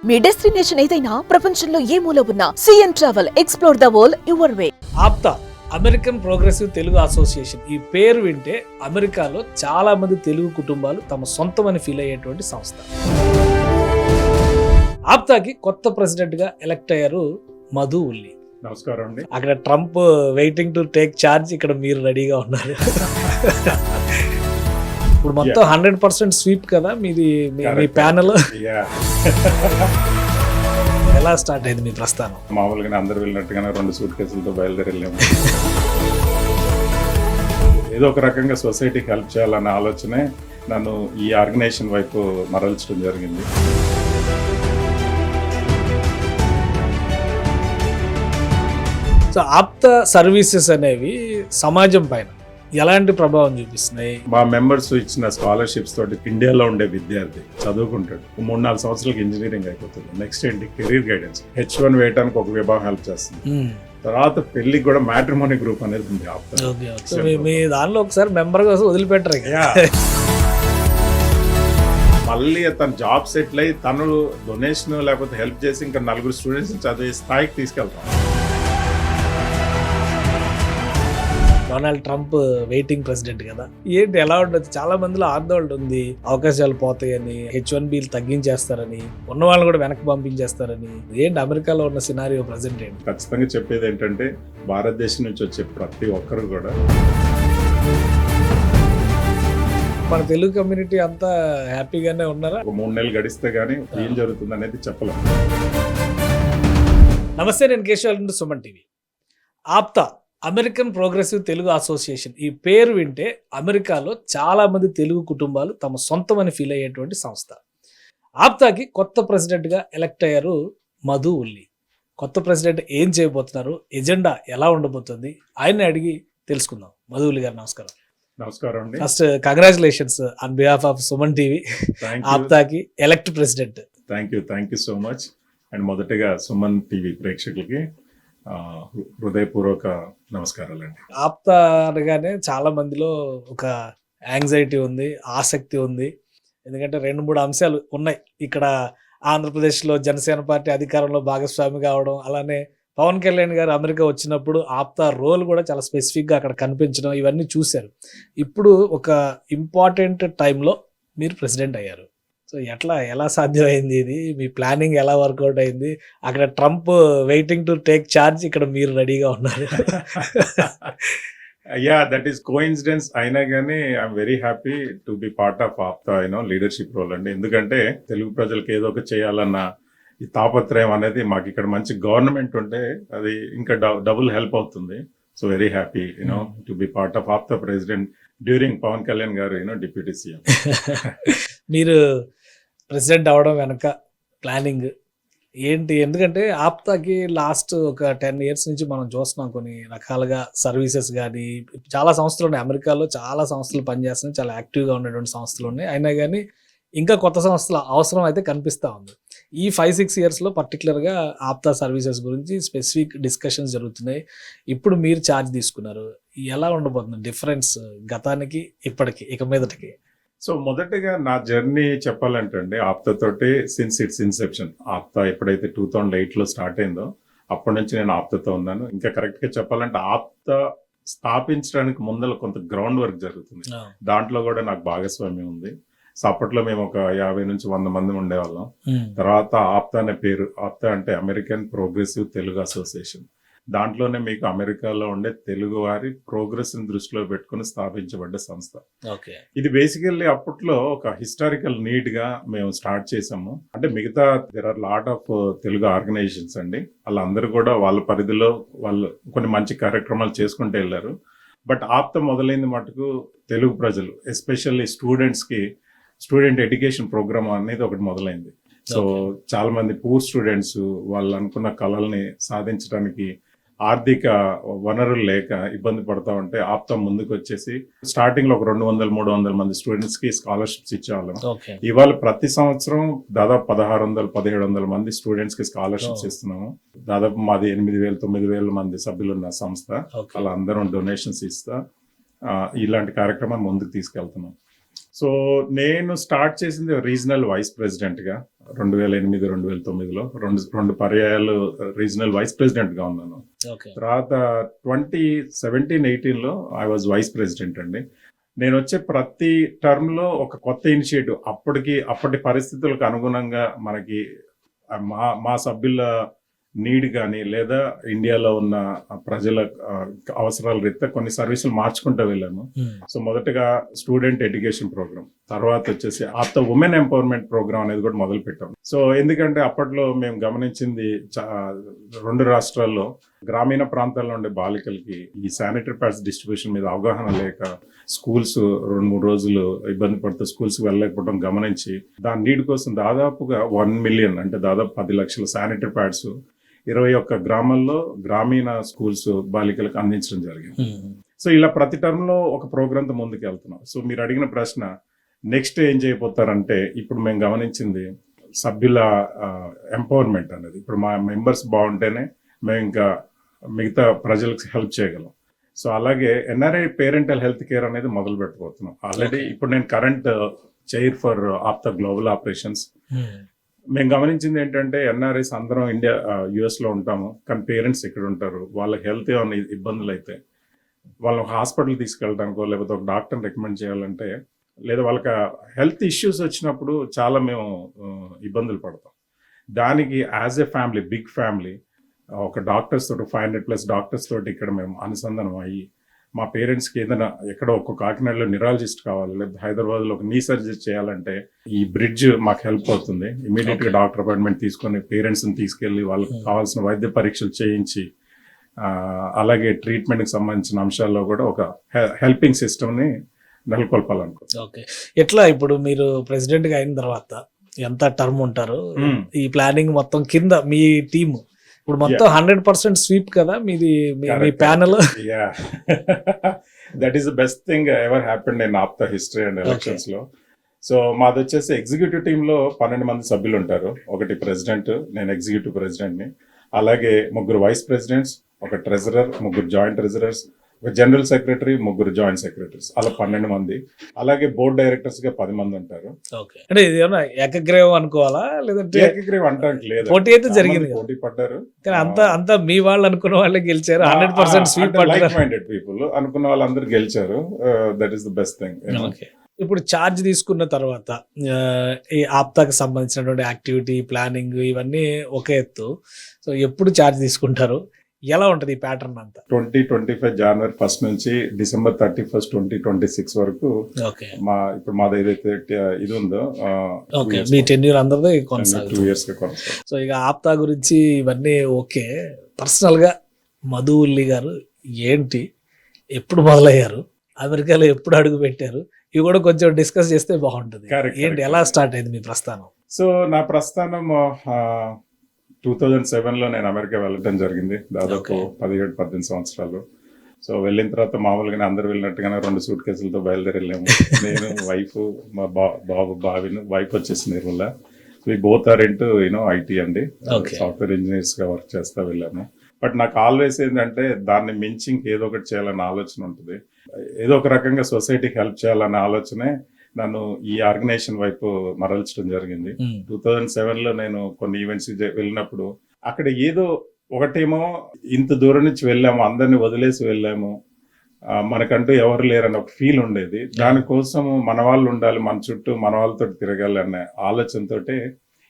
మీ destination ఏదైనా ప్రపంచంలో ఏ మూల ఉన్నా CN travel explore the world your way. APTA American Progressive Telugu Association ఈ పేరు వింటే అమెరికాలో చాలా మంది తెలుగు కుటుంబాలు తమ సొంతమని ఫీల్ అయ్యేటువంటి సంస్థ. ఆప్తాకి కొత్త ప్రెసిడెంట్ గా ఎలక్ట్ అయ్యారు మధు ఉల్లి. నమస్కారం అండి. అక్కడ Trump waiting to take charge, ఇక్కడ మీరు రెడీగా ఉన్నారు. ఇప్పుడు మొత్తం 100% స్వీప్ కదా మీది, మీ ప్యానల్. ఎలా స్టార్ట్ అయింది మీ ప్రస్థానం? మామూలుగా అందరు వెళ్ళినట్టుగానే 2 సూట్ కేసులతో బయలుదేరి వెళ్ళాము. ఏదో ఒక రకంగా సొసైటీకి హెల్ప్ చేయాలన్న ఆలోచనే నన్ను ఈ ఆర్గనైజేషన్ వైపు మరల్చడం జరిగింది. సో ఆప్తా సర్వీసెస్ అనేవి సమాజం పైన ఎలాంటి ప్రభావం చూపిస్తున్నాయి? మా మెంబర్స్ ఇచ్చిన స్కాలర్షిప్స్ తోటి ఇండియాలో ఉండే విద్యార్థి చదువుకుంటాడు, 3-4 సంవత్సరాలకు ఇంజనీరింగ్ అయిపోతుంది. నెక్స్ట్ ఏంటి, కెరీర్ గైడెన్స్, H1 వేయడానికి ఒక విభాగం హెల్ప్ చేస్తుంది. తర్వాత పెళ్లికి కూడా మ్యాట్రిమోనీ గ్రూప్ అనేది ఉంది ఆప్తా. మీ దానిలో ఒకసారి మెంబర్ కోసం వదిలిపెట్టరు. మళ్ళీ తన జాబ్ సెటిల్ అయ్యి తను డొనేషన్ లేకపోతే హెల్ప్ చేసి ఇంకా 4 స్టూడెంట్స్ చదివే స్థాయికి తీసుకెళ్తాం. డొనాల్డ్ ట్రంప్ వెయిటింగ్ ప్రెసిడెంట్ కదా, ఏంటి ఎలా ఉండదు? చాలా మందిలో ఆందోళన ఉంది, అవకాశాలు పోతాయని, H1Bలు తగ్గించేస్తారని, ఉన్న వాళ్ళు కూడా వెనక్కి పంపించేస్తారని. ఏంటి అమెరికాలో ఉన్న సినారియో ప్రెసెంట్ ఏంటి? ఖచ్చితంగా చెప్పేది ఏంటంటే భారతదేశం నుంచి వచ్చే ప్రతి ఒక్కరు కూడా, మన తెలుగు కమ్యూనిటీ అంతా హ్యాపీగానే ఉన్నారా? ఒక 3 నెలలు గడిస్తే గానీ ఏం జరుగుతుంది అనేది చెప్పలేము. నమస్తే, నేను Keshav, Suman TV. APTA American Progressive Telugu Association ఈ పేరు వింటే అమెరికాలో చాలా మంది తెలుగు కుటుంబాలు తమ సొంతమని ఫీల్ అయ్యేటువంటి సంస్థ. ఆప్తాకి కొత్త ప్రెసిడెంట్ గా ఎలక్ట్ అయ్యారు మధు ఉల్లి. కొత్త ప్రెసిడెంట్ ఏం చేయబోతున్నారు, ఎజెండా ఎలా ఉండబోతుంది, ఆయన్ని అడిగి తెలుసుకుందాం. మధు ఉల్లి గారు నమస్కారం. నమస్కారం అండి. First congratulations on behalf of Suman TV. ఆప్తాకి elect president. Thank you so much. And మొదటగా సుమన్ టీవీ ప్రేక్షకులకి హృదయపూర్వక నమస్కారాలండి. ఆప్తా అనగానే చాలా మందిలో ఒక యాంగ్జైటీ ఉంది, ఆసక్తి ఉంది. ఎందుకంటే 2-3 అంశాలు ఉన్నాయి ఇక్కడ. ఆంధ్రప్రదేశ్లో జనసేన పార్టీ అధికారంలో భాగస్వామి కావడం, అలానే పవన్ కళ్యాణ్ గారు అమెరికా వచ్చినప్పుడు ఆప్తా రోల్ కూడా చాలా స్పెసిఫిక్గా అక్కడ కనిపించడం, ఇవన్నీ చూశారు. ఇప్పుడు ఒక ఇంపార్టెంట్ టైంలో మీరు ప్రెసిడెంట్ అయ్యారు. సో ఎలా సాధ్యమైంది ఇది? మీ ప్లానింగ్ ఎలా వర్కౌట్ అయింది? అక్కడ Trump waiting to take charge, ఇక్కడ మీరు రెడీగా ఉన్నారు. దట్ ఈస్ కోఇన్సిడెన్స్ అయినా కానీ I'm very happy to be part of APTA leadership role అండి. ఎందుకంటే తెలుగు ప్రజలకు ఏదో ఒక చేయాలన్న ఈ తాపత్రయం అనేది మాకు ఇక్కడ మంచి గవర్నమెంట్ ఉంటే అది ఇంకా డబుల్ హెల్ప్ అవుతుంది. So very happy to be part of APTA president during Pawan Kalyan garu deputy CM. మీరు ప్రెసిడెంట్ అవడం వెనక ప్లానింగ్ ఏంటి? ఎందుకంటే ఆప్తాకి లాస్ట్ ఒక 10 years నుంచి మనం చూస్తున్నాం కొన్ని రకాలుగా సర్వీసెస్ కానీ, చాలా సంస్థలు ఉన్నాయి అమెరికాలో, చాలా సంస్థలు పనిచేస్తున్నాయి, చాలా యాక్టివ్గా ఉన్నటువంటి సంస్థలు ఉన్నాయి. అయినా కానీ ఇంకా కొత్త సంస్థల అవసరం అయితే కనిపిస్తూ ఉంది. ఈ 5-6 yearsలో పర్టికులర్గా ఆప్తా సర్వీసెస్ గురించి స్పెసిఫిక్ డిస్కషన్స్ జరుగుతున్నాయి. ఇప్పుడు మీరు ఛార్జ్ తీసుకున్నారు, ఎలా ఉండబోతుంది డిఫరెన్స్ గతానికి ఇప్పటికి, ఇక మీదటికి? సో మొదటగా నా జర్నీ చెప్పాలంటే అండి, ఆప్తా తోటి సిన్స్ ఇట్స్ ఇన్సెప్షన్, ఆప్తా ఎప్పుడైతే 2008లో స్టార్ట్ అయిందో అప్పటి నుంచి నేను ఆప్తాతో ఉన్నాను. ఇంకా కరెక్ట్గా చెప్పాలంటే ఆప్తా స్థాపించడానికి ముందర కొంత గ్రౌండ్ వర్క్ జరుగుతుంది, దాంట్లో కూడా నాకు భాగస్వామ్యం ఉంది. సో అప్పట్లో మేము ఒక 50 నుంచి 100 మంది ఉండేవాళ్ళం. తర్వాత ఆప్తా అనే పేరు, ఆప్తా అంటే అమెరికన్ ప్రోగ్రెసివ్ తెలుగు అసోసియేషన్. దాంట్లోనే మీకు అమెరికాలో ఉండే తెలుగు వారి ప్రోగ్రెస్ ని దృష్టిలో పెట్టుకుని స్థాపించబడ్డ సంస్థ. ఇది బేసికల్లీ అప్పట్లో ఒక హిస్టారికల్ నీడ్ గా మేము స్టార్ట్ చేసాము. అంటే మిగతా there are lot of Telugu organizations అండి, వాళ్ళందరూ కూడా వాళ్ళ పరిధిలో వాళ్ళు కొన్ని మంచి కార్యక్రమాలు చేసుకుంటూ వెళ్ళారు. బట్ ఆప్తా మొదలైంది మటుకు తెలుగు ప్రజలు, ఎస్పెషల్లీ స్టూడెంట్స్ కి స్టూడెంట్ ఎడ్యుకేషన్ ప్రోగ్రామ్ అనేది ఒకటి మొదలైంది. సో చాలా మంది పూర్ స్టూడెంట్స్ వాళ్ళు అనుకున్న కళల్ని సాధించడానికి ఆర్థిక వనరులు లేక ఇబ్బంది పడతా ఉంటే ఆప్తా ముందుకు వచ్చేసి స్టార్టింగ్ లో ఒక 200-300 మంది స్టూడెంట్స్ కి స్కాలర్షిప్స్ ఇచ్చేవాళ్ళం. ఇవాళ ప్రతి సంవత్సరం దాదాపు 1600-1700 మంది స్టూడెంట్స్ కి స్కాలర్షిప్స్ ఇస్తున్నాము. దాదాపు మాది 8,000-9,000 మంది సభ్యులున్న సంస్థ. అలా అందరం డొనేషన్స్ ఇస్తా ఇలాంటి కార్యక్రమాన్ని ముందుకు తీసుకెళ్తున్నాం. సో నేను స్టార్ట్ చేసింది రీజనల్ వైస్ ప్రెసిడెంట్ గా 2008 2009లో రెండు పర్యాయాలు రీజనల్ వైస్ ప్రెసిడెంట్ గా ఉన్నాను. ఓకే. తర్వాత 2017-18లో ఐ వాజ్ వైస్ ప్రెసిడెంట్ అండి. నేను వచ్చే ప్రతి టర్మ్ లో ఒక కొత్త ఇనిషియేటివ్ అప్పటి పరిస్థితులకు అనుగుణంగా మనకి మా సభ్యుల నీడ్ కానీ లేదా ఇండియాలో ఉన్న ప్రజల అవసరాల రీత్యా కొన్ని సర్వీసులు మార్చుకుంటూ వెళ్ళాము. సో మొదటగా స్టూడెంట్ ఎడ్యుకేషన్ ప్రోగ్రామ్, తర్వాత వచ్చేసి ఆప్త ఉమెన్ ఎంపవర్మెంట్ ప్రోగ్రామ్ అనేది కూడా మొదలు పెట్టాం. సో ఎందుకంటే అప్పట్లో మేము గమనించింది 2 రాష్ట్రాల్లో గ్రామీణ ప్రాంతాల్లో ఉండే బాలికలకి ఈ శానిటరీ ప్యాడ్స్ డిస్ట్రిబ్యూషన్ మీద అవగాహన లేక స్కూల్స్ 2-3 రోజులు ఇబ్బంది పడుతూ స్కూల్స్ వెళ్ళలేకపోవడం గమనించి దాని నీడ్ కోసం దాదాపుగా 1 మిలియన్ అంటే దాదాపు 10 లక్షల శానిటరీ ప్యాడ్స్ 21 గ్రామాల్లో గ్రామీణ స్కూల్స్ బాలికలకు అందించడం జరిగింది. సో ఇలా ప్రతి టర్మ్ లో ఒక ప్రోగ్రామ్ తో ముందుకు వెళ్తున్నాం. సో మీరు అడిగిన ప్రశ్న నెక్స్ట్ ఏం చేయబోతారంటే, ఇప్పుడు మేము గమనించింది సభ్యుల ఎంపవర్మెంట్ అనేది. ఇప్పుడు మా మెంబర్స్ బాగుంటేనే మేము ఇంకా మిగతా ప్రజలకు హెల్ప్ చేయగలం. సో అలాగే ఎన్ఆర్ఐ పేరెంటల్ హెల్త్ కేర్ అనేది మొదలు పెట్టబోతున్నాం. ఆల్రెడీ ఇప్పుడు నేను current chair for APTA global operations. మేము గమనించింది ఏంటంటే ఎన్ఆర్ఐస్ అందరం యుఎస్ లో ఉంటాము, కానీ పేరెంట్స్ ఇక్కడ ఉంటారు. వాళ్ళ హెల్త్ ఏమైనా ఇబ్బందులు అయితే వాళ్ళని హాస్పిటల్ తీసుకెళ్ళడానికో లేకపోతే ఒక డాక్టర్ని రికమెండ్ చేయాలంటే, లేదా వాళ్ళకి హెల్త్ ఇష్యూస్ వచ్చినప్పుడు చాలా మేము ఇబ్బందులు పడతాం. దానికి as a family, big family, ఒక డాక్టర్స్ తోటి 500+ డాక్టర్స్ తోటి ఇక్కడ మేము అనుసంధానం అయ్యి మా పేరెంట్స్కి ఏదైనా ఎక్కడో ఒక కాకినాడలో న్యూరాలజిస్ట్ కావాలి, లేకపోతే హైదరాబాద్లో ఒక నీ సర్జరీ చేయాలంటే ఈ బ్రిడ్జ్ మాకు హెల్ప్ అవుతుంది. ఇమీడియట్ గా డాక్టర్ అపాయింట్మెంట్ తీసుకొని పేరెంట్స్ని తీసుకెళ్లి వాళ్ళకి కావాల్సిన వైద్య పరీక్షలు చేయించి అలాగే ట్రీట్మెంట్కి సంబంధించిన అంశాల్లో కూడా ఒక హెల్పింగ్ సిస్టమ్ని నెలకొల్పాలనుకుంటున్నాం. ఓకే. ఎట్లా ఇప్పుడు మీరు ప్రెసిడెంట్గా అయిన తర్వాత ఎంత టర్మ్ ఉంటారు, ఈ ప్లానింగ్ మొత్తం కింద మీ టీము ఇప్పుడు మొత్తం 100% స్వీప్ కదా మీది, మీ panel? That is the best thing ever happened in APTA history and elections లో. సో మాది వచ్చేసి ఎగ్జిక్యూటివ్ టీమ్ లో 12 మంది సభ్యులు ఉంటారు. ఒకటి ప్రెసిడెంట్, నేను ఎగ్జిక్యూటివ్ ప్రెసిడెంట్ ని, అలాగే 3 వైస్ ప్రెసిడెంట్స్, ఒక ట్రెజరర్, 3 జాయింట్ ట్రెజరర్స్, ఒక జనరల్ సెక్రటరీ, 3 జాయింట్ సెక్రటరీస్, అలా 12 మంది. అలాగే బోర్డ్ డైరెక్టర్స్ గా 10 మంది ఉంటారు. అంటే ఇది ఏమన్నా ఏకగ్రీవం అనుకోవాలా, లేదంటే ఏకగ్రీవం అంటానికి లేదు, పోటీ అయితే జరిగింది, పోటీ పడ్డారు. కానీ అంతా మీ వాళ్ళు అనుకున్న వాళ్ళే గెలిచారు. 100% స్వీప్ లైక్ మైండెడ్ పీపుల్ అనుకున్న వాళ్ళందరూ గెలిచారు. That is the best thing. ఇప్పుడు ఛార్జ్ తీసుకున్న తర్వాత ఈ ఆప్తాకి సంబంధించినటువంటి యాక్టివిటీ ప్లానింగ్ ఇవన్నీ ఒక ఎత్తు. సో ఎప్పుడు ఛార్జ్ తీసుకుంటారు, ఎలా ఉంటది ఈ ప్యాటర్న్ అంతా? 2025 జనవరి 1 నుంచి డిసెంబర్ 31, 2026 వరకు ఇప్పుడు మాది ఏదైతే ఇది ఉందో మీ టెన్యూర్ అందరిది 2 years గా కొనసాగుతుంది. సో ఇక ఆప్తా గురించి ఇవన్నీ ఓకే. పర్సనల్ గా మధు ఉల్లి గారు ఏంటి, ఎప్పుడు మొదలయ్యారు, అమెరికాలో ఎప్పుడు అడుగు పెట్టారు, ఇవి కూడా కొంచెం డిస్కస్ చేస్తే బాగుంటుంది. ఏంటి, ఎలా స్టార్ట్ అయింది మీ ప్రస్థానం? సో నా ప్రస్థానం 2007లో నేను అమెరికా వెళ్ళటం జరిగింది, దాదాపు 17-18 సంవత్సరాలు. సో వెళ్ళిన తర్వాత మామూలుగానే అందరు వెళ్ళినట్టుగానే 2 సూట్ కేసులతో బయలుదేరి వెళ్ళాము. నేను, వైఫ్, మా బావిను, వైఫ్ వచ్చేసి Nirmala. We both are into IT అండి, సాఫ్ట్వేర్ ఇంజనీర్స్ గా వర్క్ చేస్తా వెళ్ళాము. బట్ నాకు ఆల్వేస్ ఏంటంటే దాన్ని మించి ఇంకేదో ఒకటి చేయాలన్న ఆలోచన ఉంటుంది. ఏదో ఒక రకంగా సొసైటీకి హెల్ప్ చేయాలన్న ఆలోచనే నన్ను ఈ ఆర్గనైజేషన్ వైపు మరల్చడం జరిగింది. 2007లో నేను కొన్ని ఈవెంట్స్ వెళ్ళినప్పుడు అక్కడ ఏదో ఒకటేమో ఇంత దూరం నుంచి వెళ్ళాము, అందరిని వదిలేసి వెళ్ళాము, మనకంటూ ఎవరు లేరని ఒక ఫీల్ ఉండేది. దానికోసం మన వాళ్ళు ఉండాలి, మన చుట్టూ మన వాళ్ళతో తిరగాలి అనే ఆలోచనతోటే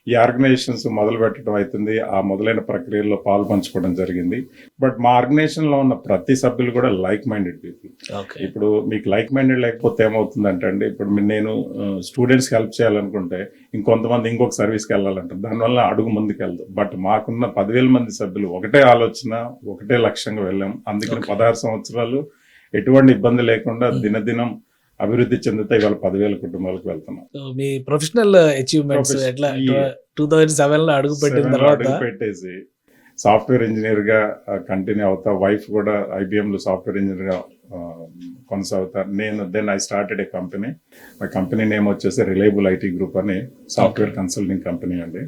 ఈ ఆర్గనైజేషన్స్ మొదలు పెట్టడం అవుతుంది. ఆ మొదలైన ప్రక్రియలో పాలు పంచుకోవడం జరిగింది. బట్ మా ఆర్గనైజేషన్ లో ఉన్న ప్రతి సభ్యులు కూడా లైక్ మైండెడ్ పీపుల్. ఇప్పుడు మీకు లైక్ మైండెడ్ లేకపోతే ఏమవుతుందంటే అండి, ఇప్పుడు నేను స్టూడెంట్స్ హెల్ప్ చేయాలనుకుంటే ఇంకొంతమంది ఇంకొక సర్వీస్కి వెళ్ళాలంటారు, దానివల్ల అడుగు ముందుకు వెళ్తాం. బట్ మాకున్న 10,000 మంది సభ్యులు ఒకటే ఆలోచన, ఒకటే లక్ష్యంగా వెళ్ళాం. అందుకని 16 సంవత్సరాలు ఎటువంటి ఇబ్బంది లేకుండా దినదినం అభివృద్ధి చెందితే ఇవాళ 10,000 కుటుంబాలకు వెళ్తున్నాం. మీ ప్రొఫెషనల్ అచీవ్మెంట్స్ ఎట్లా? 2007లో అడుగు పెట్టిన తర్వాత పెట్టేసి సాఫ్ట్వేర్ ఇంజనీర్ గా కంటిన్యూ అవుతా, వైఫ్ కూడా IBM లో సాఫ్ట్వేర్ ఇంజనీర్ గా కొనసాగుతా. Then I started a company. మా కంపెనీ నేమ్ వచ్చేసి రిలయబుల్ IT గ్రూప్ అని సాఫ్ట్వేర్ కన్సల్టింగ్ కంపెనీ అండి.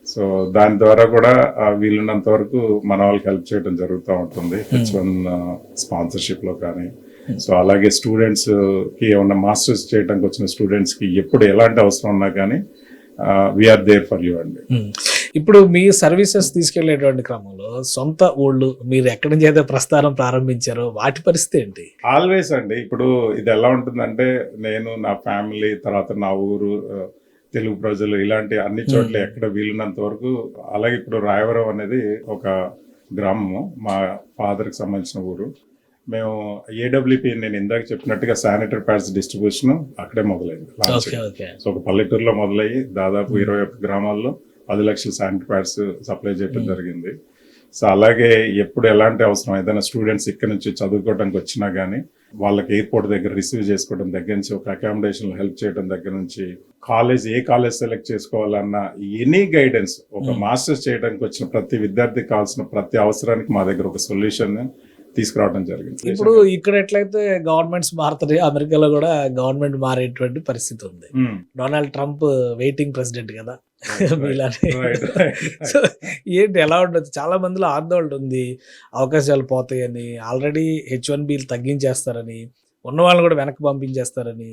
సో దాని ద్వారా కూడా వీలున్నంత వరకు మన వాళ్ళకి హెల్ప్ చేయడం జరుగుతూ ఉంటుంది, H1 స్పాన్సర్షిప్ లో కానీ. సో అలాగే స్టూడెంట్స్ కి ఏమన్నా మాస్టర్స్ చేయడానికి వచ్చిన స్టూడెంట్స్ కి ఎప్పుడు ఎలాంటి అవసరం ఉన్నా కానీ వీఆర్ దేర్ ఫర్ యూ అండి. ఇప్పుడు మీ సర్వీసెస్ తీసుకెళ్లేటువంటి క్రమంలో సొంత ఊళ్ళు మీరు ఎక్కడి నుంచి అయితే ప్రస్థానం ప్రారంభించారో వాటి పరిస్థితి ఏంటి? ఆల్వేస్ అండి. ఇప్పుడు ఇది ఎలా ఉంటుందంటే నేను నా ఫ్యామిలీ తర్వాత నా ఊరు తెలుగు ప్రజలు ఇలాంటి అన్ని చోట్ల ఎక్కడ వీలున్నంత వరకు, అలాగే ఇప్పుడు రాయవరం అనేది ఒక గ్రామము మా ఫాదర్కి సంబంధించిన ఊరు. మేము ఏడబ్ల్యూపీ నేను ఇందాక చెప్పినట్టుగా శానిటరీ ప్యాడ్స్ డిస్ట్రిబ్యూషన్ అక్కడే మొదలైంది. సో ఒక పల్లెటూరులో మొదలయ్యి దాదాపు 21 గ్రామాల్లో 10 లక్షల శానిటరీ ప్యాడ్స్ సప్లై చేయడం జరిగింది. సో అలాగే ఎప్పుడు ఎలాంటి అవసరం ఏదైనా స్టూడెంట్స్ ఇక్కడ నుంచి చదువుకోవడానికి వచ్చినా కానీ వాళ్ళకి ఎయిర్పోర్ట్ దగ్గర రిసీవ్ చేసుకోవడం దగ్గర నుంచి, ఒక అకామిడేషన్ హెల్ప్ చేయడం దగ్గర నుంచి, ఏ కాలేజ్ సెలెక్ట్ చేసుకోవాలన్నా ఎనీ గైడెన్స్, ఒక మాస్టర్స్ చేయడానికి వచ్చిన ప్రతి విద్యార్థికి కావాల్సిన ప్రతి అవసరానికి మా దగ్గర ఒక సొల్యూషన్ తీసుకురావడం జరిగింది. ఇప్పుడు ఇక్కడ ఎట్లయితే గవర్నమెంట్స్ మారుతున్నాయి, అమెరికాలో కూడా గవర్నమెంట్ మారేటువంటి పరిస్థితి ఉంది. డొనాల్డ్ ట్రంప్ వెయిటింగ్ ప్రెసిడెంట్ కదా మీలానే. సో ఏంటి ఎలా ఉండదు? చాలా మందిలో ఆందోళన ఉంది, అవకాశాలు పోతాయని, ఆల్రెడీ H1Bలు తగ్గించేస్తారని, ఉన్న వాళ్ళని కూడా వెనక్కి పంపించేస్తారని,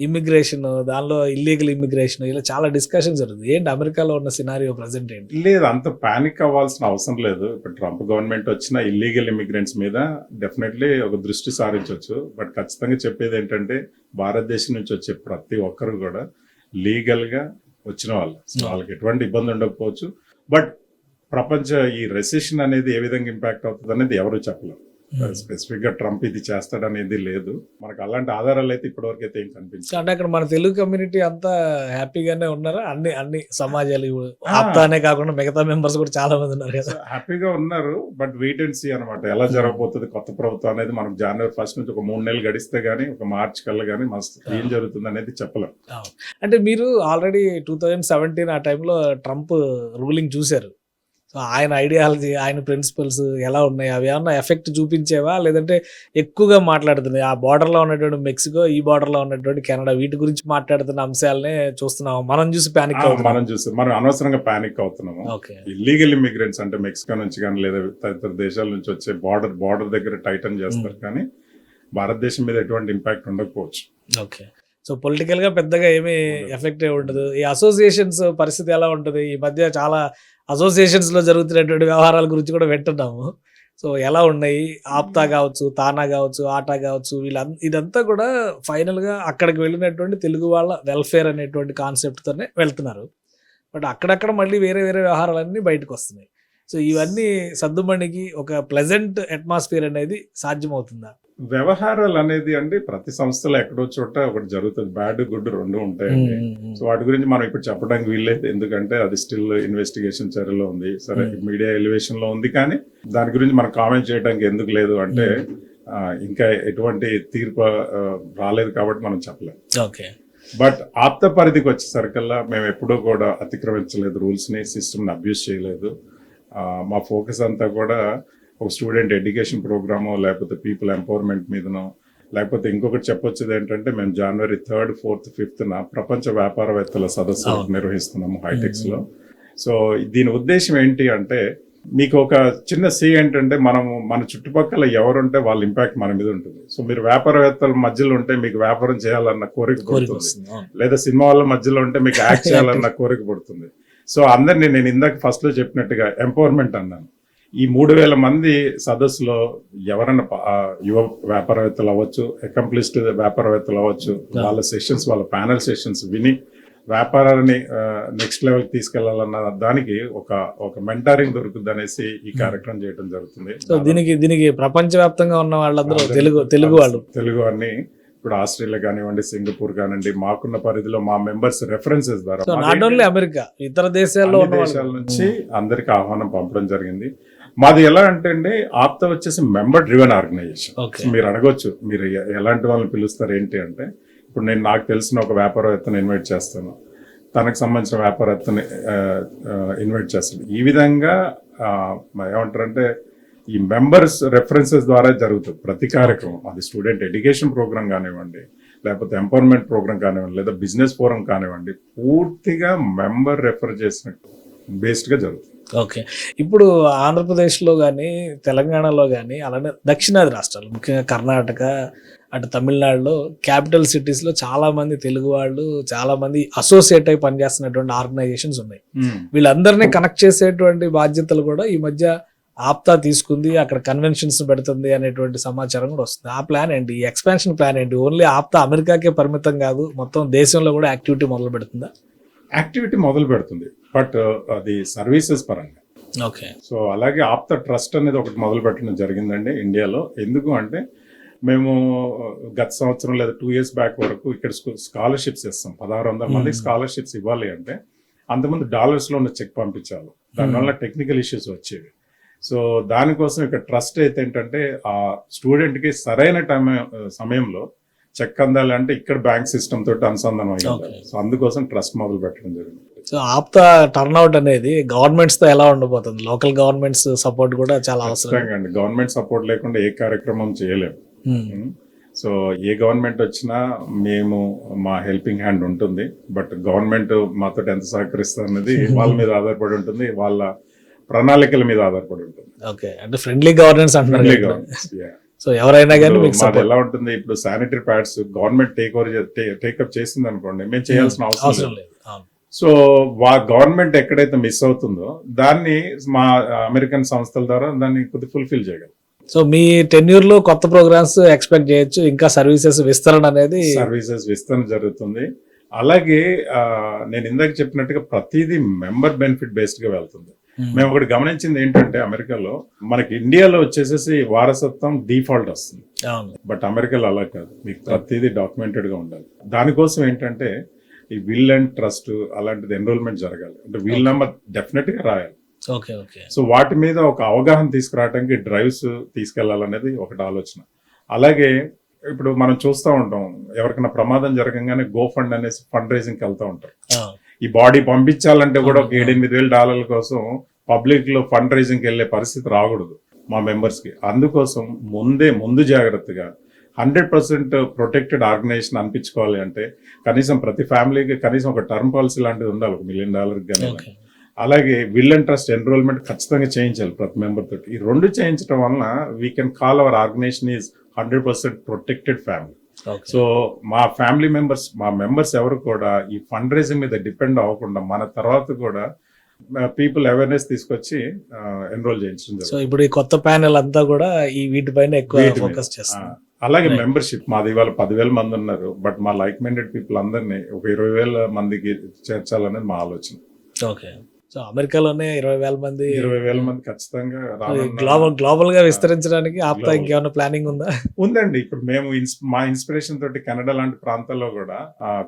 ఇమ్మిగ్రేషన్ దానిలో ఇల్లీగల్ ఇమ్మిగ్రేషన్, ఇలా చాలా డిస్కషన్ జరుగుతుంది. ఏంటి అమెరికాలో ఉన్న సినారియో ప్రజెంట్ ఏంటి? లేదు, అంత పానిక్ అవ్వాల్సిన అవసరం లేదు. ఇప్పుడు ట్రంప్ గవర్నమెంట్ వచ్చిన ఇల్లీగల్ ఇమిగ్రెంట్స్ మీద డెఫినెట్లీ ఒక దృష్టి సారించవచ్చు. బట్ ఖచ్చితంగా చెప్పేది ఏంటంటే భారతదేశం నుంచి వచ్చే ప్రతి ఒక్కరు కూడా లీగల్ గా వచ్చిన వాళ్ళు, వాళ్ళకి ఎటువంటి ఇబ్బంది ఉండకపోవచ్చు. బట్ ప్రపంచ ఈ రెసెషన్ అనేది ఏ విధంగా ఇంపాక్ట్ అవుతుంది అనేది ఎవరు చెప్పలేరు. స్పెసిఫిక్ గా ట్రంప్ ఇది చేస్తాడనేది లేదు. మనకు అలాంటి ఆధారాలు అయితే ఇప్పటివరకు అయితే ఏం కనిపించదు. అంటే అక్కడ మన తెలుగు కమ్యూనిటీ అంతా హ్యాపీగానే ఉన్నారా? అన్ని సమాజాలు ఆప్తానే కాకుండా మిగతా మెంబర్స్ కూడా చాలా మంది ఉన్నారు కదా. హ్యాపీగా ఉన్నారు. బట్ వెయిట్ అండ్ సీ అనమాట, ఎలా జరగబోతుంది కొత్త ప్రభుత్వం అనేది. మనకు జనవరి 1 నుంచి ఒక 3 నెలలు గడిస్తే గానీ, ఒక మార్చ్ కల్లా గానీ ఏం జరుగుతుంది అనేది చెప్పలేం. అంటే మీరు ఆల్రెడీ 2017 ఆ టైంలో ట్రంప్ రూలింగ్ చూశారు. సో ఆయన ఐడియాలజీ, ఆయన ప్రిన్సిపల్స్ ఎలా ఉన్నాయి, అవి ఏమన్నా ఎఫెక్ట్ చూపించేవా? లేదంటే ఎక్కువగా మాట్లాడుతుంది ఆ బార్డర్లో ఉన్నటువంటి మెక్సికో, ఈ బార్డర్లో ఉన్నటువంటి కెనడా, వీటి గురించి మాట్లాడుతున్న అంశాలనే చూస్తున్నాము మనం చూసి ప్యానిక్ మనం అనవసరంగా ప్యానిక్ అవుతున్నాము. ఇల్లీగల్ ఇమిగ్రెంట్స్ అంటే మెక్సికో నుంచి కానీ లేదా తదితర దేశాల నుంచి వచ్చే బార్డర్ దగ్గర టైటన్ చేస్తారు, కానీ భారతదేశం మీద ఎటువంటి ఇంపాక్ట్ ఉండకపోవచ్చు. ఓకే. సో పొలిటికల్ గా పెద్దగా ఏమీ ఎఫెక్ట్ ఉండదు. ఈ అసోసియేషన్స్ పరిస్థితి ఎలా ఉంటుంది? ఈ మధ్య చాలా అసోసియేషన్స్ లో జరుగుతున్నటువంటి వ్యవహారాల గురించి కూడా వింటున్నాము. సో ఎలా ఉన్నాయి? ఆప్తా కావచ్చు, తానా కావచ్చు, ఆటా కావచ్చు, ఇదంతా కూడా ఫైనల్ గా అక్కడికి వెళ్ళినటువంటి తెలుగు వాళ్ళ వెల్ఫేర్ అనేటువంటి కాన్సెప్ట్ తోనే వెళ్తున్నారు. బట్ అక్కడక్కడ మళ్ళీ వేరే వేరే వ్యవహారాలన్నీ బయటకు వస్తున్నాయి. సో ఇవన్నీ సద్దుమణికి ఒక ప్లెజెంట్ అట్మాస్ఫియర్ అనేది సాధ్యమవుతుందా? వ్యవహారాలు అనేది అండి ప్రతి సంస్థలో ఎక్కడో చోట ఒకటి జరుగుతుంది, బ్యాడ్ గుడ్ రెండు ఉంటాయండి. సో వాటి గురించి మనం ఇప్పుడు చెప్పడానికి వీల్లేదు, ఎందుకంటే అది స్టిల్ ఇన్వెస్టిగేషన్ చర్యలో ఉంది. సరే, మీడియా ఎలివేషన్ లో ఉంది, కానీ దాని గురించి మనం కామెంట్ చేయడానికి ఎందుకు లేదు అంటే ఇంకా ఎటువంటి తీర్పు రాలేదు కాబట్టి మనం చెప్పలేము. ఓకే. బట్ ఆప్త పరిధికి వచ్చేసరికల్లా మేము ఎప్పుడూ కూడా అతిక్రమించలేదు రూల్స్ ని, సిస్టమ్ ని అబ్యూస్ చేయలేదు. మా ఫోకస్ అంతా కూడా ఒక స్టూడెంట్ ఎడ్యుకేషన్ ప్రోగ్రామో, లేకపోతే పీపుల్ ఎంపవర్మెంట్ మీదనో, లేకపోతే ఇంకొకటి చెప్పొచ్చేది ఏంటంటే మేము జనవరి 3, 4, 5 ప్రపంచ వ్యాపారవేత్తల సదస్సు నిర్వహిస్తున్నాము హైటెక్స్ లో. సో దీని ఉద్దేశం ఏంటి అంటే, మీకు ఒక చిన్న సి ఏంటంటే, మన చుట్టుపక్కల ఎవరుంటే వాళ్ళ ఇంపాక్ట్ మన మీద ఉంటుంది. సో మీరు వ్యాపారవేత్తల మధ్యలో ఉంటే మీకు వ్యాపారం చేయాలన్న కోరిక పడుతుంది, లేదా సినిమా వాళ్ళ మధ్యలో ఉంటే మీకు యాక్ట్ చేయాలన్న కోరిక పడుతుంది. సో అందరినీ నేను ఇందాక ఫస్ట్ లో చెప్పినట్టుగా ఎంపవర్మెంట్ అన్నాను. ఈ 3000 మంది సదస్సులో ఎవరన్నా యువ వ్యాపారవేత్తలు అవ్వచ్చు, అకంప్లిస్డ్ వ్యాపారవేత్తలు అవ్వచ్చు, వాళ్ళ సెషన్స్, వాళ్ళ ప్యానల్ సెషన్స్ విని వ్యాపారాన్ని నెక్స్ట్ లెవెల్ తీసుకెళ్లాలన్న దానికి ఒక మెంటారింగ్ దొరుకుతుంది అనేసి ఈ కార్యక్రమం చేయడం జరుగుతుంది. సో దీనికి ప్రపంచవ్యాప్తంగా ఉన్న వాళ్ళందరూ తెలుగు అన్ని ఇప్పుడు ఆస్ట్రేలియా కానివ్వండి, సింగపూర్ కానివ్వండి, మాకున్న పరిధిలో మా మెంబర్స్ రెఫరెన్సెస్ ద్వారా నాట్ ఓన్లీ అమెరికా, ఇతర దేశాల నుంచి అందరికి ఆహ్వానం పంపడం జరిగింది. మాది ఎలా అంటే అండి, ఆప్త వచ్చేసి మెంబర్ డ్రివెన్ ఆర్గనైజేషన్. మీరు అడగొచ్చు, మీరు ఎలాంటి వాళ్ళని పిలుస్తారు ఏంటి అంటే, ఇప్పుడు నేను నాకు తెలిసిన ఒక వ్యాపారవేత్తను ఇన్వైట్ చేస్తాను, తనకు సంబంధించిన వ్యాపారవేత్తని ఇన్వైట్ చేస్తాను. ఈ విధంగా ఏమంటారంటే ఈ మెంబర్స్ రెఫరెన్సెస్ ద్వారా జరుగుతుంది ప్రతి కార్యక్రమం. అది స్టూడెంట్ ఎడ్యుకేషన్ ప్రోగ్రామ్ కానివ్వండి, లేకపోతే ఎంపవర్మెంట్ ప్రోగ్రామ్ కానివ్వండి, లేదా బిజినెస్ ఫోరం కానివ్వండి, పూర్తిగా మెంబర్ రెఫర్ చేసినట్టు బేస్డ్గా జరుగుతుంది. ఓకే. ఇప్పుడు ఆంధ్రప్రదేశ్లో కానీ తెలంగాణలో కానీ అలానే దక్షిణాది రాష్ట్రాలు ముఖ్యంగా కర్ణాటక అటు తమిళనాడులో క్యాపిటల్ సిటీస్లో చాలామంది తెలుగు వాళ్ళు చాలామంది అసోసియేట్ అయి పనిచేస్తున్నటువంటి ఆర్గనైజేషన్స్ ఉన్నాయి. వీళ్ళందరినీ కనెక్ట్ చేసేటువంటి బాధ్యతలు కూడా ఈ మధ్య ఆప్తా తీసుకుంది, అక్కడ కన్వెన్షన్స్ పెడుతుంది అనేటువంటి సమాచారం కూడా వస్తుంది. ఆ ప్లాన్ ఏంటి, ఈ ఎక్స్పాన్షన్ ప్లాన్ ఏంటి? ఓన్లీ ఆప్తా అమెరికాకే పరిమితం కాదు, మొత్తం దేశంలో కూడా యాక్టివిటీ మొదలు పెడుతుందా? యాక్టివిటీ మొదలు పెడుతుంది, బట్ అది సర్వీసెస్ పరంగా. ఓకే. సో అలాగే ఆప్తా ట్రస్ట్ అనేది ఒకటి మొదలు పెట్టడం జరిగిందండి ఇండియాలో. ఎందుకు అంటే మేము గత సంవత్సరం లేదా 2 years బ్యాక్ వరకు ఇక్కడ స్కాలర్షిప్స్ ఇస్తాం. 1600 మందికి స్కాలర్షిప్స్ ఇవ్వాలి అంటే అంతకుముందు డాలర్స్లో ఉన్న చెక్ పంపించాలి. దానివల్ల టెక్నికల్ ఇష్యూస్ వచ్చేవి. సో దానికోసం ఇక్కడ ట్రస్ట్ అయితే ఏంటంటే ఆ స్టూడెంట్కి సరైన సమయంలో చెక్ అందాలంటే ఇక్కడ బ్యాంక్ సిస్టమ్ తోటి అనుసంధానం అయ్యింది. సో అందుకోసం ట్రస్ట్ మొదలు పెట్టడం జరిగింది. సో ఆప్తా టర్న్అవుట్ అనేది గవర్నమెంట్స్ తో ఎలా ఉండబోతుంది? లోకల్ గవర్నమెంట్స్ సపోర్ట్ కూడా చాలా అవసరం అండి. గవర్నమెంట్ సపోర్ట్ లేకుండా ఏ కార్యక్రమం చేయలేము. సో ఏ గవర్నమెంట్ వచ్చినా మేము మా హెల్పింగ్ హ్యాండ్ ఉంటుంది. బట్ గవర్నమెంట్ మాతో ఎంత సహకరిస్తారు అనేది వాళ్ళ మీద ఆధారపడి ఉంటుంది, వాళ్ళ ప్రణాళికల మీద ఆధారపడి ఉంటుంది. ఓకే, అంటే ఫ్రెండ్లీ గవర్నెన్స్ అంటున్నారు. సో ఎవరైనా కానీ మాది ఎలా ఉంటుంది, ఇప్పుడు శానిటరీ ప్యాడ్స్ గవర్నమెంట్ టేకప్ చేసింది అనుకోండి, మేము చేయాల్సిన అవసరం లేదు. సో గవర్నమెంట్ ఎక్కడైతే మిస్ అవుతుందో దాన్ని మా అమెరికన్ సంస్థల ద్వారా దాన్ని కొద్దిగా ఫుల్ఫిల్ చేయగలం. సో మీ టెన్యూర్ లో కొత్త ప్రోగ్రామ్స్ ఎక్స్పెక్ట్ చేయొచ్చు, ఇంకా సర్వీసెస్ విస్తరణ జరుగుతుంది. అలాగే నేను ఇందాక చెప్పినట్టుగా ప్రతిదీ మెంబర్ బెనిఫిట్ బేస్డ్ గా వెళ్తుంది. మేము ఒకటి గమనించింది ఏంటంటే అమెరికాలో మనకి ఇండియాలో వచ్చేసేసి వారసత్వం డిఫాల్ట్ వస్తుంది, బట్ అమెరికాలో అలా కాదు, మీకు ప్రతిదీ డాక్యుమెంటెడ్ గా ఉండాలి. దానికోసం ఏంటంటే ఈ విల్ అండ్ ట్రస్ట్ అలాంటిది ఎన్రోల్మెంట్ జరగాలి, అంటే వీల్ నెంబర్ డెఫినెట్ గా రాయాలి. సో వాటి మీద ఒక అవగాహన తీసుకురావడానికి డ్రైవ్స్ తీసుకెళ్లాలనేది ఒకటి ఆలోచన. అలాగే ఇప్పుడు మనం చూస్తూ ఉంటాం, ఎవరికైనా ప్రమాదం జరగంగానే గో ఫండ్ అనేసి ఫండ్ రైజింగ్కి వెళ్తూ ఉంటారు. ఈ బాడీ పంపించాలంటే కూడా ఒక $7,000-8,000 కోసం పబ్లిక్ లో ఫండ్ రైజింగ్కి వెళ్లే పరిస్థితి రాకూడదు మా మెంబర్స్ కి. అందుకోసం ముందు జాగ్రత్తగా 100% ప్రొటెక్టెడ్ ఆర్గనైజేషన్ అనిపించుకోవాలి అంటే కనీసం ప్రతి ఫ్యామిలీకి కనీసం ఒక టర్మ్ పాలసీ లాంటిది ఉండాలి, $1 million కానీ. అలాగే విల్ అండ్ ట్రస్ట్ ఎన్రోల్మెంట్ ఖచ్చితంగా చేయించాలి ప్రతి మెంబర్ తోటి. ఈ రెండు చేయించడం వలన we can call our organization is 100% protected family. So మా ఫ్యామిలీ మెంబర్స్, మా మెంబర్స్ ఎవరు కూడా ఈ ఫండ్ రైజింగ్ మీద డిపెండ్ అవ్వకుండా మన తర్వాత కూడా పీపుల్ అవేర్నెస్ తీసుకొచ్చి ఎన్రోల్ చేయించడం. సో ఇప్పుడు ఈ కొత్త ప్యానెల్ అంతా కూడా ఈ వీటిపైన ఎక్కువ ఫోకస్ చేస్తారు. అలాగే మెంబర్షిప్ మాది ఇవాళ 10,000 మంది ఉన్నారు, బట్ మా లైక్ మైండెడ్ పీపుల్ అందరినీ ఒక 20,000 మందికి చేర్చాలనేది మా ఆలోచన. ఓకే. సో అమెరికాలోనే 20,000 మంది ఖచ్చితంగా గ్లోబల్ గా విస్తరించడానికి ఆప్తా ఇంకేమైనా ప్లానింగ్ ఉందా? ఉందండి. ఇప్పుడు మేము మా ఇన్స్పిరేషన్ తోటి కెనడా లాంటి ప్రాంతాల్లో కూడా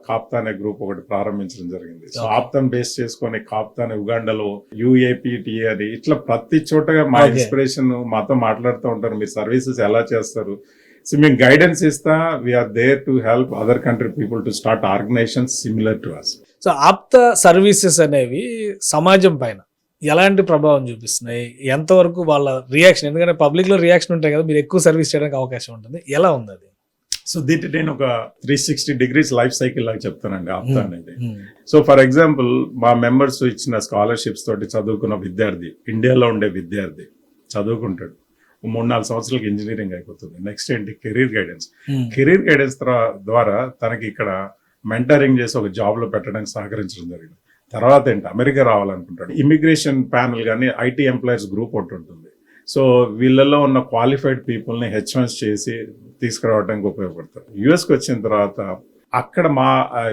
కాప్తా అనే గ్రూప్ ఒకటి ప్రారంభించడం జరిగింది. సో ఆప్తాను బేస్ చేసుకొని కాప్తా ఉగాండాలో UAPTA అని ఇట్లా ప్రతి చోటగా మా ఇన్స్పిరేషన్ మాతో మాట్లాడుతూ ఉంటారు, మీ సర్వీసెస్ ఎలా చేస్తారు. సో మేము గైడెన్స్ ఇస్తా, we're there to help other country people to start organisations similar to us. So APTA services అనేవి సమాజం పైన ఎలాంటి ప్రభావం చూపిస్తున్నాయి? ఎంతవరకు వాళ్ళ రియాక్షన్, ఎందుకంటే పబ్లిక్ లో రియాక్షన్ ఉంటాయి కదా, మీరు ఎక్కువ సర్వీస్ చేయడానికి అవకాశం ఉంటుంది, ఎలా ఉంది అది? సో దీంట్లో నేను ఒక 360 degrees లైఫ్ సైకిల్ లాగా చెప్తానండి ఆప్తా అనేది. సో ఫర్ ఎగ్జాంపుల్ మా మెంబర్స్ ఇచ్చిన స్కాలర్షిప్స్ తోటి చదువుకున్న విద్యార్థి, ఇండియాలో ఉండే విద్యార్థి చదువుకుంటాడు, 3-4 సంవత్సరాలకి ఇంజనీరింగ్ అయిపోతుంది. నెక్స్ట్ ఏంటి, కెరీర్ గైడెన్స్ ద్వారా తనకి ఇక్కడ మెంటరింగ్ చేసి ఒక జాబ్ లో పెట్టడానికి సహకరించడం జరిగింది. తర్వాత ఏంటి, అమెరికా రావాలనుకుంటాడు, ఇమిగ్రేషన్ ప్యానల్ కానీ IT ఎంప్లాయర్స్ గ్రూప్ ఒకటి ఉంటుంది. సో వీళ్ళల్లో ఉన్న క్వాలిఫైడ్ పీపుల్ని H1s చేసి తీసుకురావడానికి ఉపయోగపడతారు. యుఎస్కి వచ్చిన తర్వాత అక్కడ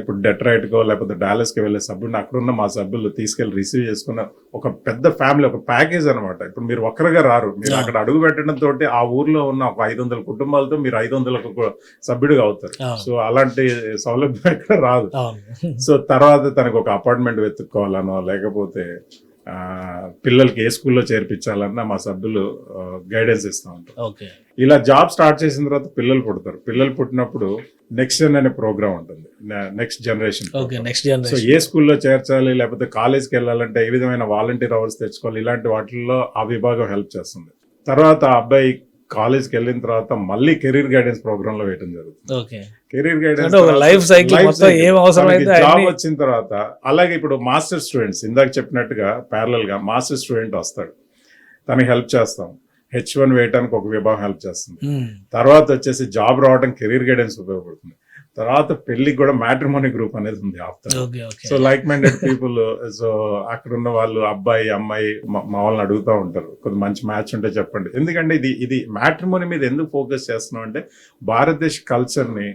ఇప్పుడు డెట్రాయిట్కో లేకపోతే డాలస్కి వెళ్ళే సభ్యుడిని అక్కడున్న మా సభ్యులు తీసుకెళ్లి రిసీవ్ చేసుకున్న ఒక పెద్ద ఫ్యామిలీ, ఒక ప్యాకేజ్ అనమాట. ఇప్పుడు మీరు ఒక్కరుగా రారు, మీరు అక్కడ అడుగు పెట్టడం తోటి ఆ ఊర్లో ఉన్న ఒక 500 కుటుంబాలతో మీరు 500 సభ్యుడిగా అవుతారు. సో అలాంటి సౌలభ్యం ఇక్కడ రాదు. సో తర్వాత తనకు ఒక అపార్ట్మెంట్ వెతుక్కోవాలనో లేకపోతే పిల్లలకి ఏ స్కూల్లో చేర్పించాలన్నా మా సభ్యులు గైడెన్స్ ఇస్తూ ఉంటారు. ఇలా జాబ్ స్టార్ట్ చేసిన తర్వాత పిల్లలు పుడతారు. పిల్లలు పుట్టినప్పుడు నెక్స్ట్ జన్ అనే ప్రోగ్రామ్ ఉంటుంది, నెక్స్ట్ జనరేషన్. సో ఏ స్కూల్లో చేర్చాలి లేకపోతే కాలేజ్కి వెళ్ళాలంటే ఏ విధమైన వాలంటీర్ అవర్స్ తెచ్చుకోవాలి, ఇలాంటి వాటిల్లో ఆ విభాగం హెల్ప్ చేస్తుంది. తర్వాత ఆ అబ్బాయి కాలేజ్కి వెళ్ళిన తర్వాత మళ్ళీ కెరీర్ గైడెన్స్ ప్రోగ్రామ్ లో వేయడం జరుగుతుంది. కెరీర్ గైడెన్స్ అంటే ఒక లైఫ్ సైకిల్ మొత్తం ఏం అవసరం అయితే జాబ్ అన్ని- వచ్చిన తర్వాత, అలాగే ఇప్పుడు మాస్టర్ స్టూడెంట్స్ ఇందాక చెప్పినట్టుగా ప్యారలల్ గా మాస్టర్ స్టూడెంట్ వస్తాడు, తనకి హెల్ప్ చేస్తాం. H1 వేయడానికి ఒక విభాగం హెల్ప్ చేస్తుంది. మ్మ్. తర్వాత వచ్చేసి జాబ్ రావడం కెరీర్ గైడెన్స్ ఉపయోగపడుతుంది. తర్వాత పెళ్లికి కూడా మ్యాట్రిమోనీ గ్రూప్ అనేది ఉంది after. Okay okay so like minded people, so అక్కడ ఉన్న వాళ్ళు అబ్బాయి అమ్మాయి మా వాళ్ళని అడుగుతూ ఉంటారు, కొద్ది మంచి మ్యాచ్ ఉంటే చెప్పండి. ఎందుకంటే ఇది మ్యాట్రిమోనీ మీద ఎందుకు ఫోకస్ చేస్తున్నాం అంటే, భారతదేశ కల్చర్ ని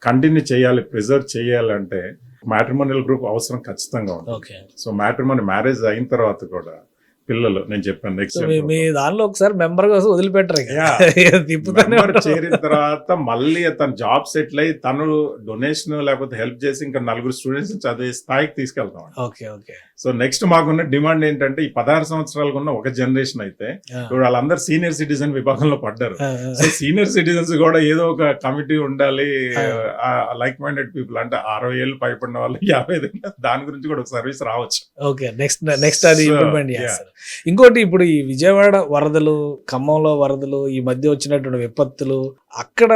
కంటిన్యూ చేయాలి, ప్రిజర్వ్ చేయాలంటే మ్యాట్రిమోనియల్ గ్రూప్ అవసరం ఖచ్చితంగా ఉంది. ఓకే. సో మ్యాట్రిమోనీ మ్యారేజ్ అయిన తర్వాత కూడా పిల్లలు, నేను చెప్పాను సో నెక్స్ట్ మీ దానిలో ఒకసారి మెంబర్ కోసం వదిలిపెట్టరు ఇక. Yeah. తిప్పుతానే మెంబర్ ఉంటారు. చేరిన తర్వాత మళ్ళీ తన జాబ్ సెటిల్ అయ్యి తను డొనేషన్ లేకపోతే హెల్ప్ చేసి ఇంకా 4 స్టూడెంట్స్ చదివే స్థాయికి తీసుకెళ్తాం. Okay okay. సో నెక్స్ట్ మాకున్న డిమాండ్ ఏంటంటే, ఈ 16 సంవత్సరాలకు ఉన్న ఒక జనరేషన్ అయితే ఆ. ఇప్పుడు వాళ్ళందరూ సీనియర్ సిటిజన్ విభాగంలో పడ్డారు. ఆ, ఆ. సో సీనియర్ సిటిజన్స్ కూడా ఏదో ఒక కమిటీ ఉండాలి, ఆ. లైక్ మైండెడ్ పీపుల్ అంటే 60 ఏళ్ళు పైపడిన వాళ్ళు 50 దాని గురించి కూడా ఒక సర్వీస్ రావచ్చు. ఓకే. నెక్స్ట్ అది So, ఇంప్లిమెంట్ yeah. చేస్తారు. ఇంకోటి, ఇప్పుడు ఈ విజయవాడ వరదలు, ఖమ్మంలో వరదలు, ఈ మధ్య వచ్చినటువంటి విపత్తులు, అక్కడ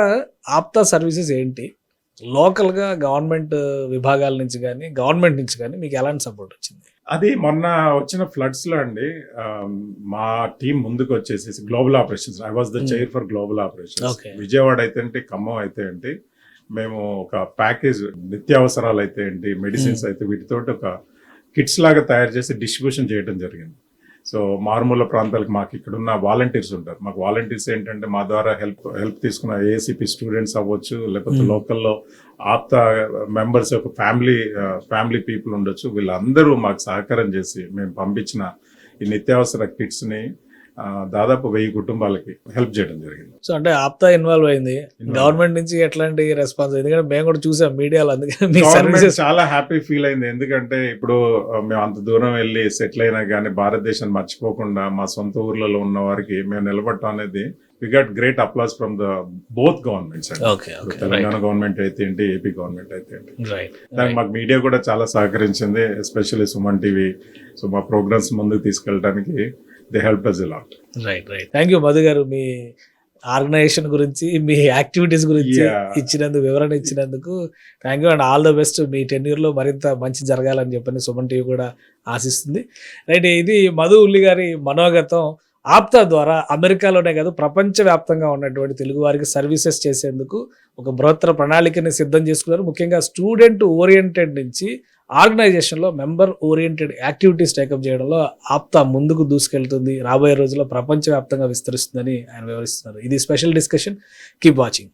ఆప్తా సర్వీసెస్ ఏంటి? లోకల్ గా గవర్నమెంట్ విభాగాల నుంచి కానీ గవర్నమెంట్ నుంచి కానీ మీకు ఎలాంటి సపోర్ట్ వచ్చింది? అది మొన్న వచ్చిన ఫ్లడ్స్ లో అండి, మా టీం ముందుకు వచ్చేసి global operations, I was the chair for global operations. Okay. Vijayawada అయితే ఏంటి, ఖమ్మం అయితే ఏంటి, మేము ఒక ప్యాకేజ్ నిత్యావసరాలు అయితే ఏంటి, మెడిసిన్స్ అయితే వీటితోటి ఒక కిట్స్ లాగా తయారు చేసి డిస్ట్రిబ్యూషన్ చేయడం జరిగింది. సో మారుమూల ప్రాంతాలకు మాకు ఇక్కడ ఉన్న వాలంటీర్స్ ఉంటారు. మాకు వాలంటీర్స్ ఏంటంటే, మా ద్వారా హెల్ప్ తీసుకున్న ఏసీపీ స్టూడెంట్స్ అవ్వచ్చు, లేకపోతే లోకల్లో ఆప్తా మెంబర్స్ యొక్క ఫ్యామిలీ పీపుల్ ఉండొచ్చు. వీళ్ళందరూ మాకు సహకారం చేసి మేము పంపించిన ఈ నిత్యావసర కిట్స్ ని దాదాపు 1000 కుటుంబాలకి హెల్ప్ చేయడం జరిగింది. సో అంటే ఆప్తా ఇన్వాల్వ్ అయింది. గవర్నమెంట్ నుంచి ఎట్లాంటి రెస్పాన్స్? ఎందుకంటే మేము కూడా చూసాం మీడియాలో, అందుకని మీ గవర్నమెంట్ సర్వీసెస్. చాలా హ్యాపీ ఫీల్ అయింది. ఎందుకంటే ఇప్పుడు మేము అంత దూరం వెళ్ళి సెటిల్ అయినా కానీ భారతదేశాన్ని మర్చిపోకుండా మా సొంత ఊర్లలో ఉన్న వారికి మేము నిలబడటం అనేది, we got great applause from the both governments. Okay okay. Telangana government అయితే ఏంటి, ఏపీ గవర్నమెంట్ అయితే ఏంటి, రైట్. దానికి మాకు మీడియా కూడా చాలా సహకరించింది, ఎస్పెషల్లీ సుమన్ టీవీ. సో మా ప్రోగ్రామ్స్ ముందుకు తీసుకెళ్ళడానికి they help us a lot. Right. Thank you Madhu garu, మీ ఆర్గనైజేషన్ గురించి, మీ యాక్టివిటీస్ గురించి ఇచ్చినందుకు, వివరణ ఇచ్చినందుకు thank you and all the best. మీ టెన్యూర్లో మరింత మంచి జరగాలని చెప్పని సుమన్ టీవీ కూడా ఆశిస్తుంది. రైట్. ఇది మధు ఉల్లి గారి మనోగతం. ఆప్తా ద్వారా అమెరికాలోనే కాదు, ప్రపంచవ్యాప్తంగా ఉన్నటువంటి తెలుగు వారికి సర్వీసెస్ చేసేందుకు ఒక బృహత్తర ప్రణాళికని సిద్ధం చేసుకున్నారు. ముఖ్యంగా స్టూడెంట్ ఓరియంటెడ్ నుంచి ఆర్గనైజేషన్లో మెంబర్ ఓరియంటెడ్ యాక్టివిటీస్ టేకప్ చేయడంలో ఆప్తా ముందుకు దూసుకెళ్తుంది. రాబోయే రోజుల్లో ప్రపంచవ్యాప్తంగా విస్తరిస్తుందని ఆయన వివరిస్తున్నారు. ఇది స్పెషల్ డిస్కషన్. Keep watching.